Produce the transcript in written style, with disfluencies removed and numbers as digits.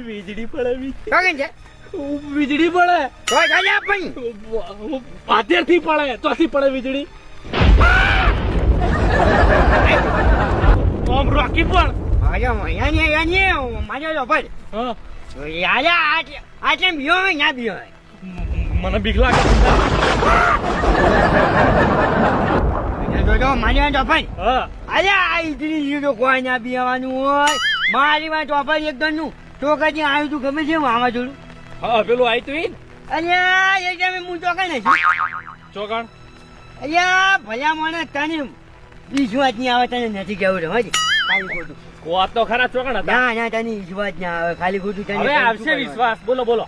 વીજળી પડે વીજળી પડે પાતેરથી પડે ચોથી પડે વીજળી આમ રોકી પણ મને બીક લાગે મારી માં ચોપર એક ગણ નું ચોકાથી આવ્યું તું ગમે છે વાવાઝોડું. હા પેલું આવ્યું તું અલ્યા એ ટાઈમે હું ચોકાઈ નાખ્યું. ચોકણ અલ્યા ભલા મને તને વિશ્વાસ નહીં આવે, તને નથી કેવું રે હજી ખાલી ખોટું. વાત તો ખરા ચોકણ હતા. ના તને વિશ્વાસ ના આવે, ખાલી ખોટું તને હવે આવશે વિશ્વાસ. બોલો બોલો.